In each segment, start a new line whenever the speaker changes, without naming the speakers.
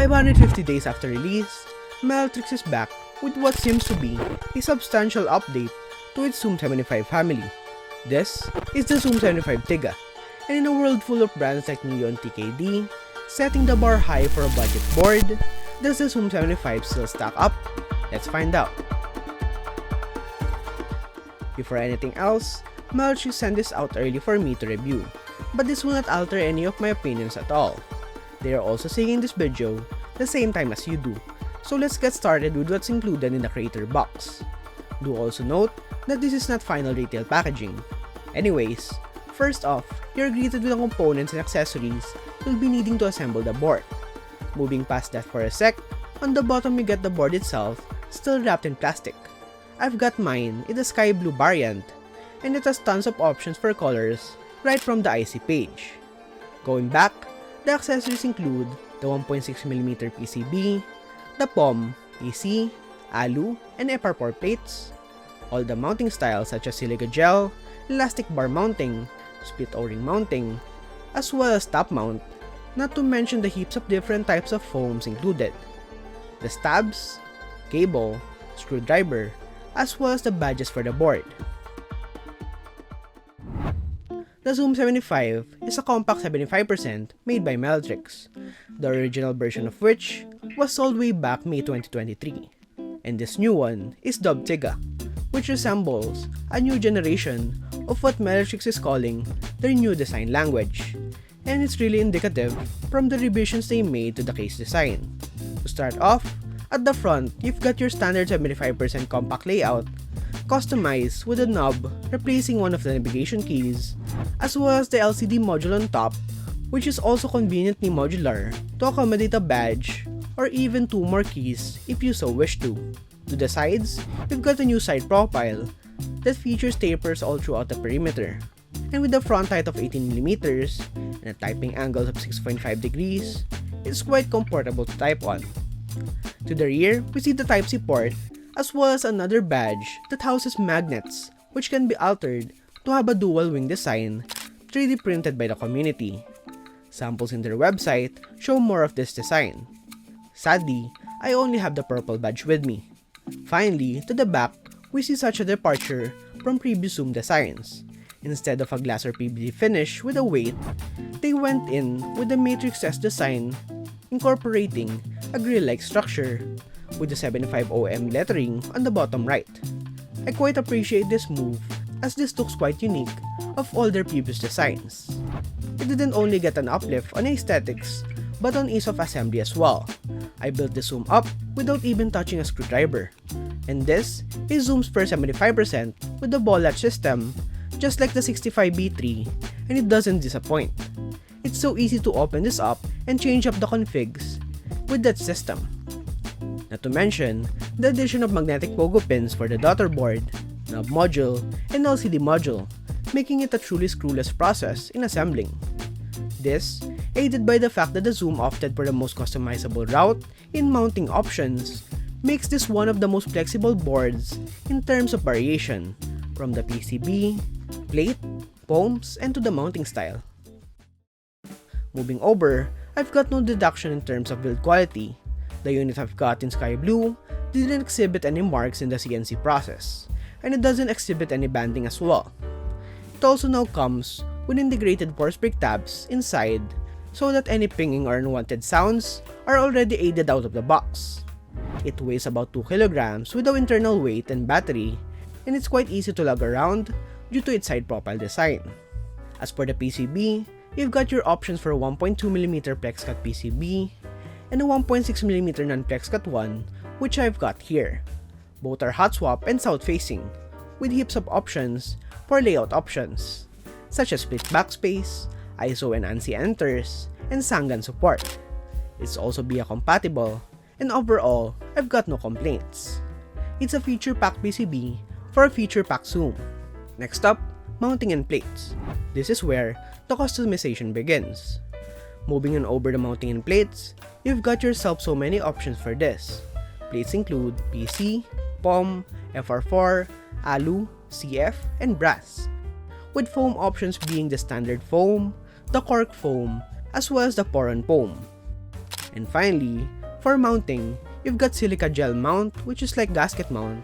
550 days after release, Meletrix is back with what seems to be a substantial update to its Zoom75 family. This is the Zoom75 TIGA, and in a world full of brands like UNLTD setting the bar high for a budget board, does the Zoom75 still stack up? Let's find out. Before anything else, Meletrix sent this out early for me to review, but this will not alter any of my opinions at all. They are also seeing this video the same time as you do, so let's get started with what's included in the creator box. Do also note that this is not final retail packaging. Anyways, first off, you're greeted with the components and accessories you'll be needing to assemble the board. Moving past that for a sec, on the bottom you get the board itself, still wrapped in plastic. I've got mine in the sky blue variant, and it has tons of options for colors right from the IC page. Going back, the accessories include the 1.6mm PCB, the POM, PC, alu, and FR4 plates, all the mounting styles such as silica gel, elastic bar mounting, split O-ring mounting, as well as top mount, not to mention the heaps of different types of foams included, the stabs, cable, screwdriver, as well as the badges for the board. The Zoom75 is a compact 75% made by Meletrix, the original version of which was sold way back May 2023, and this new one is dubbed TIGA, which resembles a new generation of what Meletrix is calling their new design language, and it's really indicative from the revisions they made to the case design. To start off, at the front, you've got your standard 75% compact layout, customized with a knob replacing one of the navigation keys, as well as the LCD module on top, which is also conveniently modular to accommodate a badge or even 2 more keys if you so wish to. To the sides, you've got a new side profile that features tapers all throughout the perimeter, and with a front height of 18mm and a typing angle of 6.5 degrees, it's quite comfortable to type on. To the rear, we see the Type-C port, as well as another badge that houses magnets which can be altered to have a dual wing design 3D printed by the community. Samples in their website show more of this design. Sadly, I only have the purple badge with me. Finally, to the back, we see such a departure from previous Zoom designs. Instead of a glass or PVD finish with a weight, they went in with the Matrix S design, incorporating a grill-like structure with the 75OM lettering on the bottom right. I quite appreciate this move, as this looks quite unique of all their previous designs. It didn't only get an uplift on aesthetics, but on ease of assembly as well. I built the Zoom up without even touching a screwdriver, and this is Zoom's first 75% with the ball latch system, just like the 65B3, and it doesn't disappoint. It's so easy to open this up and change up the configs with that system. Not to mention the addition of magnetic pogo pins for the daughter board, knob module, and LCD module, making it a truly screwless process in assembling. This, aided by the fact that the Zoom opted for the most customizable route in mounting options, makes this one of the most flexible boards in terms of variation, from the PCB, plate, foams, and to the mounting style. Moving over, I've got no deduction in terms of build quality. The unit I've got in sky blue didn't exhibit any marks in the CNC process, and it doesn't exhibit any banding as well. It also now comes with integrated force brake tabs inside, so that any pinging or unwanted sounds are already aided out of the box. It weighs about 2 kg with the internal weight and battery, and it's quite easy to lug around due to its side profile design. As for the PCB, you've got your options for a 1.2mm flex cut PCB and a 1.6mm non-flex cut one, which I've got here. Both are hot swap and south facing, with heaps of options for layout options, such as split backspace, ISO and ANSI enters, and Sangan support. It's also BIA compatible, and overall, I've got no complaints. It's a feature-packed PCB for a feature-packed Zoom. Next up, mounting and plates. This is where the customization begins. Moving on over the mounting and plates, you've got yourself so many options for this. Plates include PC, POM, FR4, alu, CF, and brass, with foam options being the standard foam, the cork foam, as well as the poron foam. And finally, for mounting, you've got silica gel mount, which is like gasket mount,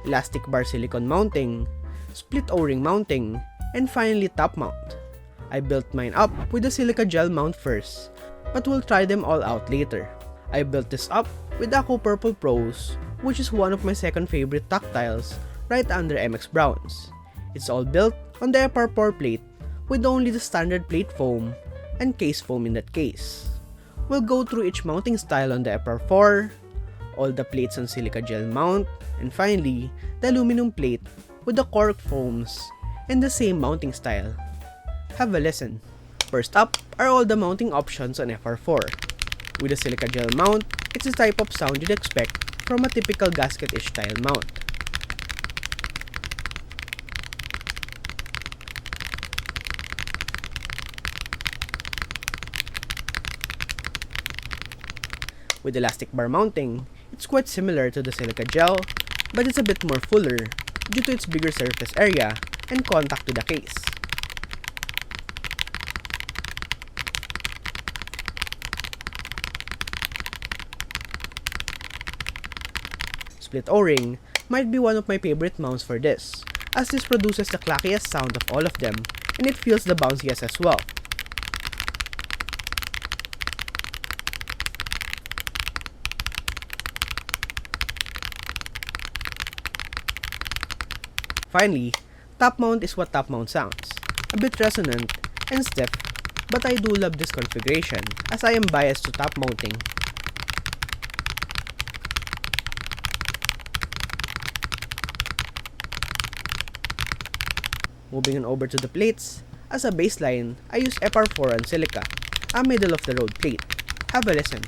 elastic bar silicone mounting, split O-ring mounting, and finally top mount. I built mine up with the silica gel mount first, but we'll try them all out later. I built this up with Aqua Purple Pros, which is one of my second favorite tactiles, right under MX Browns. It's all built on the FR4 plate with only the standard plate foam and case foam in that case. We'll go through each mounting style on the FR4, all the plates on silica gel mount, and finally, the aluminum plate with the cork foams and the same mounting style. Have a listen. First up are all the mounting options on FR4. With the silica gel mount, it's the type of sound you'd expect from a typical gasket-ish style mount. With elastic bar mounting, it's quite similar to the silica gel, but it's a bit more fuller due to its bigger surface area and contact to the case. Split O-ring might be one of my favorite mounts for this, as this produces the clackiest sound of all of them, and it feels the bounciest as well. Finally, top mount is what top mount sounds, a bit resonant and stiff, but I do love this configuration as I am biased to top mounting. Moving on over to the plates, as a baseline, I use FR4 on silica, a middle of the road plate. Have a listen.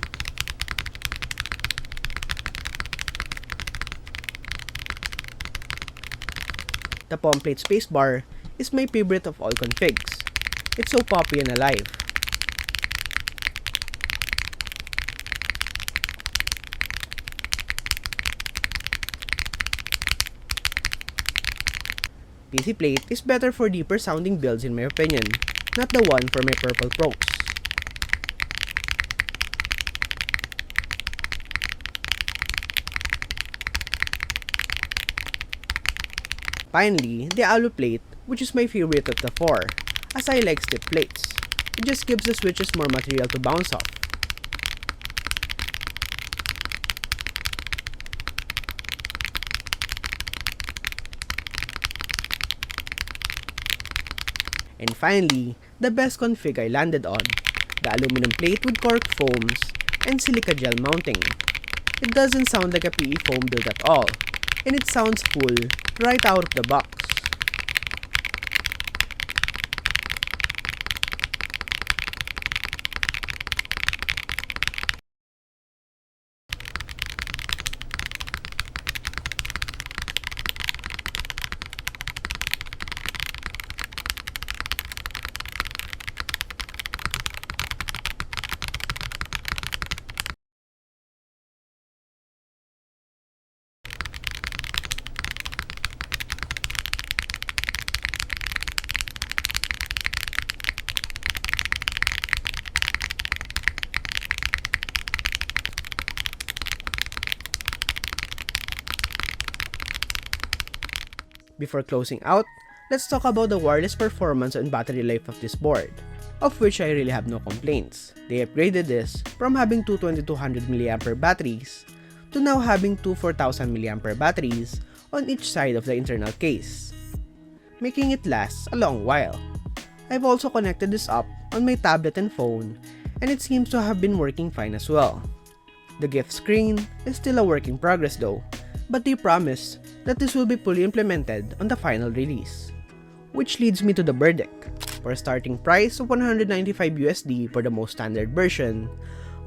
The palm plate spacebar is my favorite of all configs. It's so poppy and alive. PC plate is better for deeper sounding builds in my opinion, not the one for my Purple Pros. Finally, the alu plate, which is my favorite of the four, as I like stiff plates. It just gives the switches more material to bounce off. And finally, the best config I landed on, the aluminum plate with cork foams and silica gel mounting. It doesn't sound like a PE foam build at all, and it sounds full right out of the box. Before closing out, let's talk about the wireless performance and battery life of this board, of which I really have no complaints. They upgraded this from having two 2200 mAh batteries to now having two 4000 mAh batteries on each side of the internal case, making it last a long while. I've also connected this up on my tablet and phone, and it seems to have been working fine as well. The gift screen is still a work in progress though, but they promise that this will be fully implemented on the final release. Which leads me to the verdict. For a starting price of $195 USD for the most standard version,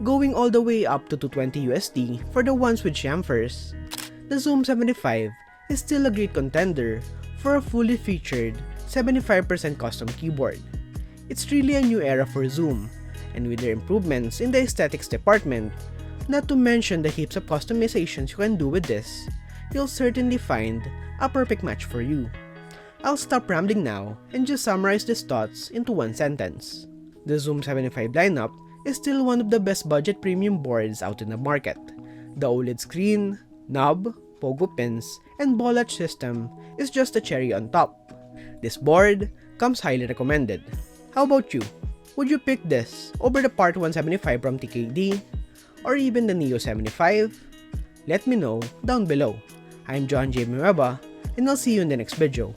going all the way up to $220 USD for the ones with chamfers, the Zoom75 is still a great contender for a fully featured 75% custom keyboard. It's really a new era for Zoom, and with their improvements in the aesthetics department, not to mention the heaps of customizations you can do with this, you'll certainly find a perfect match for you. I'll stop rambling now and just summarize these thoughts into one sentence. The Zoom75 lineup is still one of the best budget premium boards out in the market. The OLED screen, knob, pogo pins, and ball latch system is just a cherry on top. This board comes highly recommended. How about you? Would you pick this over the Part 175 from TKD? Or even the Neo 75? Let me know down below. I'm John J. Mueba, and I'll see you in the next video.